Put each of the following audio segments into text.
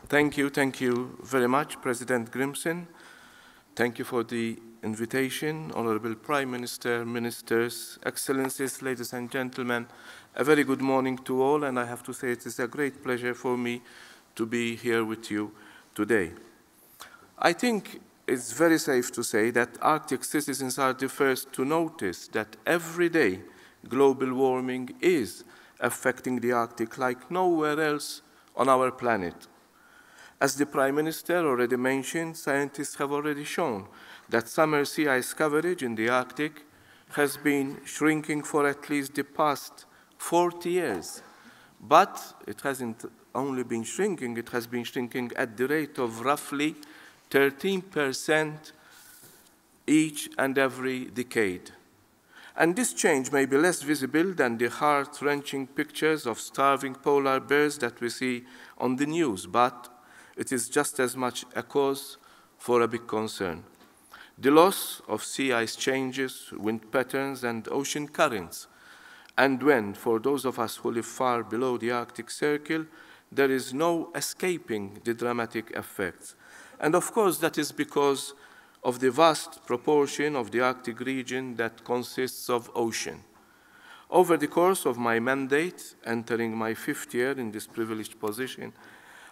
Thank you very much, President Grimson. Thank you for the invitation, Honorable Prime Minister, Ministers, Excellencies, ladies and gentlemen. A very good morning to all, and I have to say it is a great pleasure for me to be here with you today. I think it's very safe to say that Arctic citizens are the first to notice that every day global warming is affecting the Arctic like nowhere else on our planet. As the Prime Minister already mentioned, scientists have already shown that summer sea ice coverage in the Arctic has been shrinking for at least the past 40 years. But it hasn't only been shrinking, it has been shrinking at the rate of roughly 13% each and every decade. And this change may be less visible than the heart-wrenching pictures of starving polar bears that we see on the news, but it is just as much a cause for a big concern. The loss of sea ice changes wind patterns and ocean currents. And when, for those of us who live far below the Arctic Circle, there is no escaping the dramatic effects. And of course, that is because of the vast proportion of the Arctic region that consists of ocean. Over the course of my mandate, entering my 5th year in this privileged position,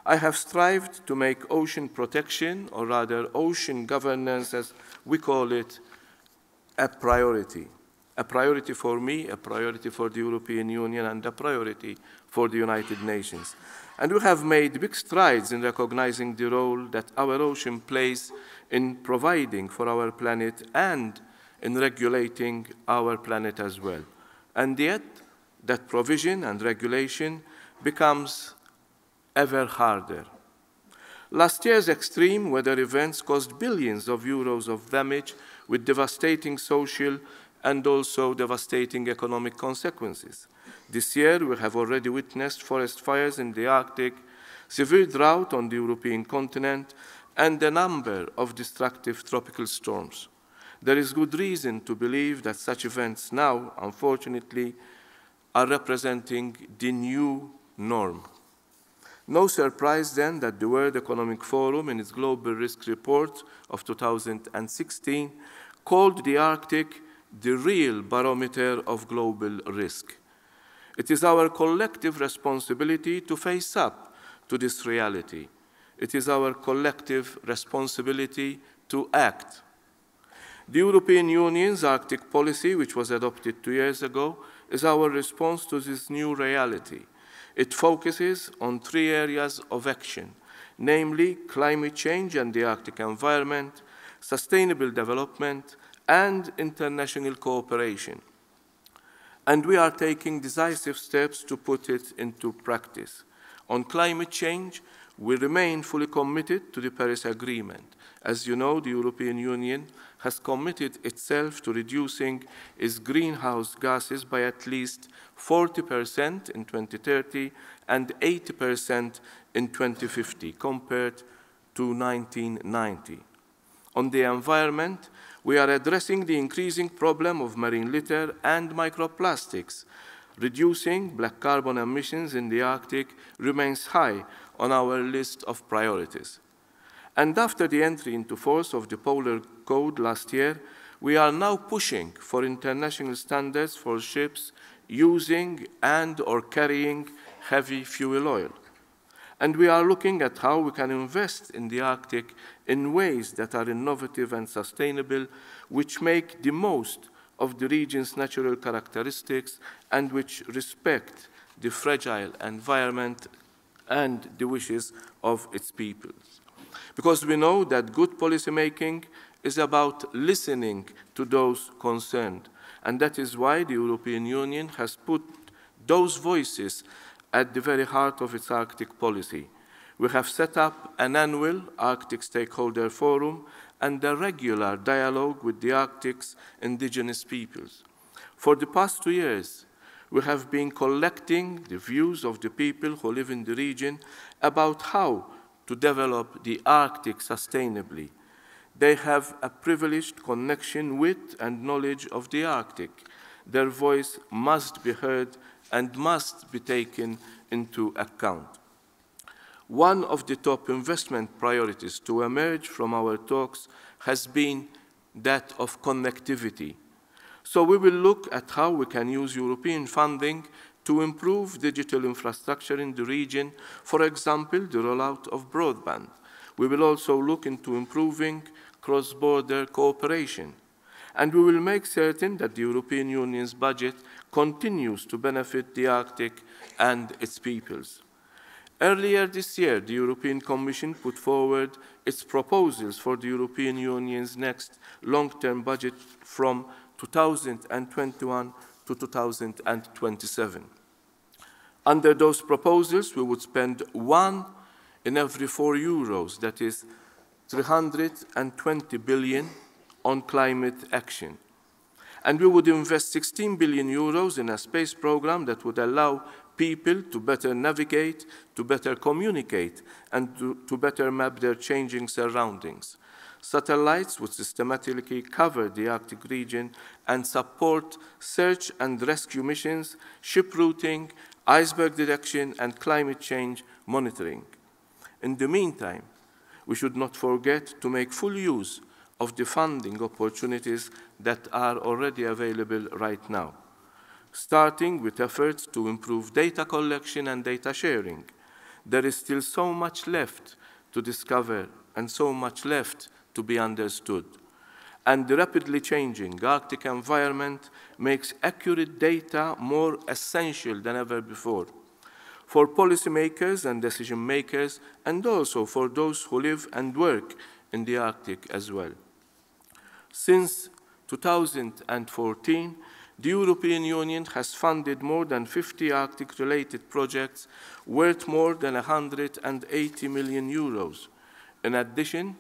I have strived to make ocean protection, or rather ocean governance as we call it, a priority. A priority for me, a priority for the European Union, and a priority for the United Nations. And we have made big strides in recognizing the role that our ocean plays in providing for our planet and in regulating our planet as well. And yet, that provision and regulation becomes ever harder. Last year's extreme weather events caused billions of euros of damage with devastating social and also devastating economic consequences. This year, we have already witnessed forest fires in the Arctic, severe drought on the European continent, and a number of destructive tropical storms. There is good reason to believe that such events now, unfortunately, are representing the new norm. No surprise then that the World Economic Forum, in its Global Risk Report of 2016, called the Arctic the real barometer of global risk. It is our collective responsibility to face up to this reality. It is our collective responsibility to act. The European Union's Arctic policy, which was adopted 2 years ago, is our response to this new reality. It focuses on 3 areas of action, namely climate change and the Arctic environment, sustainable development, and international cooperation. And we are taking decisive steps to put it into practice. On climate change, we remain fully committed to the Paris Agreement. As you know, the European Union has committed itself to reducing its greenhouse gases by at least 40% in 2030 and 80% in 2050 compared to 1990. On the environment, we are addressing the increasing problem of marine litter and microplastics. Reducing black carbon emissions in the Arctic remains high on our list of priorities. And after the entry into force of the Polar Code last year, we are now pushing for international standards for ships using and/or carrying heavy fuel oil. And we are looking at how we can invest in the Arctic in ways that are innovative and sustainable, which make the most of the region's natural characteristics and which respect the fragile environment and the wishes of its peoples. Because we know that good policymaking is about listening to those concerned. And that is why the European Union has put those voices at the very heart of its Arctic policy. We have set up an annual Arctic Stakeholder Forum and a regular dialogue with the Arctic's indigenous peoples. For the past 2 years, we have been collecting the views of the people who live in the region about how to develop the Arctic sustainably. They have a privileged connection with and knowledge of the Arctic. Their voice must be heard and must be taken into account. one of the top investment priorities to emerge from our talks has been that of connectivity. So we will look at how we can use European funding to improve digital infrastructure in the region, for example, the rollout of broadband. We will also look into improving cross-border cooperation. And we will make certain that the European Union's budget continues to benefit the Arctic and its peoples. Earlier this year, the European Commission put forward its proposals for the European Union's next long-term budget from 2021 to 2027. Under those proposals, we would spend 1 in every 4 euros, that is 320 billion, on climate action. And we would invest 16 billion euros in a space program that would allow people to better navigate, to better communicate, and to better map their changing surroundings. Satellites would systematically cover the Arctic region and support search and rescue missions, ship routing, iceberg detection, and climate change monitoring. In the meantime, we should not forget to make full use of the funding opportunities that are already available right now, starting with efforts to improve data collection and data sharing. There is still so much left to discover and so much left to be understood. And the rapidly changing Arctic environment makes accurate data more essential than ever before, for policymakers and decision makers, and also for those who live and work in the Arctic as well. Since 2014, the European Union has funded more than 50 Arctic-related projects worth more than 180 million euros. In addition,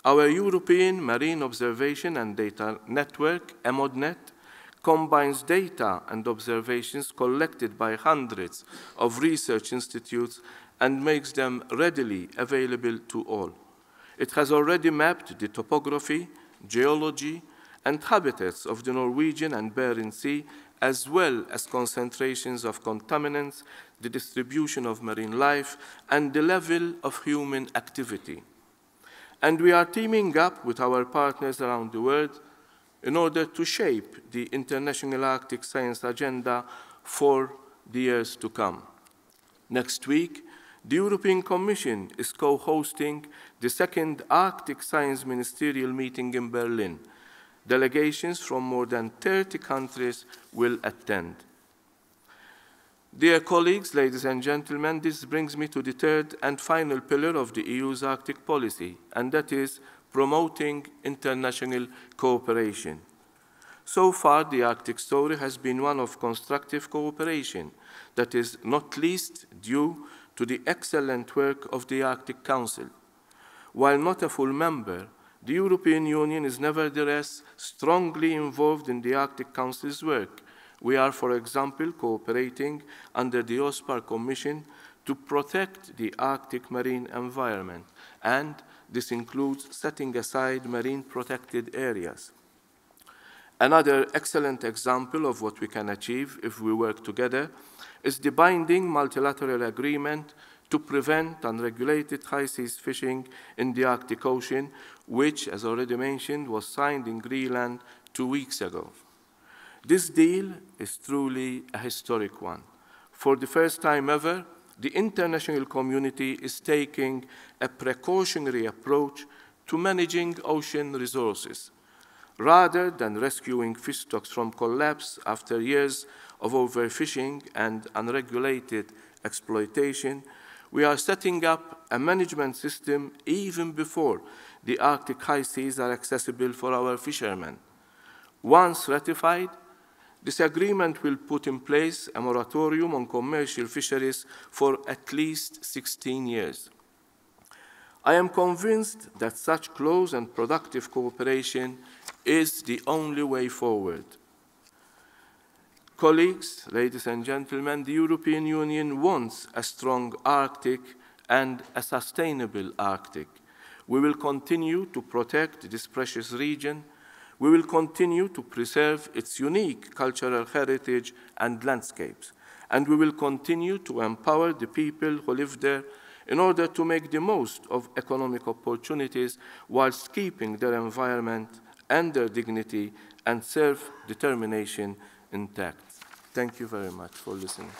our European Marine Observation and Data Network, EMODNet, combines data and observations collected by hundreds of research institutes and makes them readily available to all. It has already mapped the topography, geology, and habitats of the Norwegian and Barents Sea, as well as concentrations of contaminants, the distribution of marine life, and the level of human activity. And we are teaming up with our partners around the world in order to shape the international Arctic science agenda for the years to come. Next week, the European Commission is co-hosting the second Arctic Science Ministerial meeting in Berlin. Delegations from more than 30 countries will attend. Dear colleagues, ladies and gentlemen, this brings me to the third and final pillar of the EU's Arctic policy, and that is promoting international cooperation. So far, the Arctic story has been one of constructive cooperation, that is not least due to the excellent work of the Arctic Council. While not a full member, the European Union is nevertheless strongly involved in the Arctic Council's work. We are, for example, cooperating under the OSPAR Commission to protect the Arctic marine environment, and this includes setting aside marine protected areas. Another excellent example of what we can achieve if we work together is the binding multilateral agreement to prevent unregulated high seas fishing in the Arctic Ocean, which, as already mentioned, was signed in Greenland 2 weeks ago. This deal is truly a historic one. For the first time ever, the international community is taking a precautionary approach to managing ocean resources. Rather than rescuing fish stocks from collapse after years of overfishing and unregulated exploitation, we are setting up a management system even before the Arctic high seas are accessible for our fishermen. Once ratified, this agreement will put in place a moratorium on commercial fisheries for at least 16 years. I am convinced that such close and productive cooperation is the only way forward. Colleagues, ladies and gentlemen, the European Union wants a strong Arctic and a sustainable Arctic. We will continue to protect this precious region. We will continue to preserve its unique cultural heritage and landscapes. And we will continue to empower the people who live there in order to make the most of economic opportunities whilst keeping their environment and their dignity and self-determination intact. Thank you very much for listening.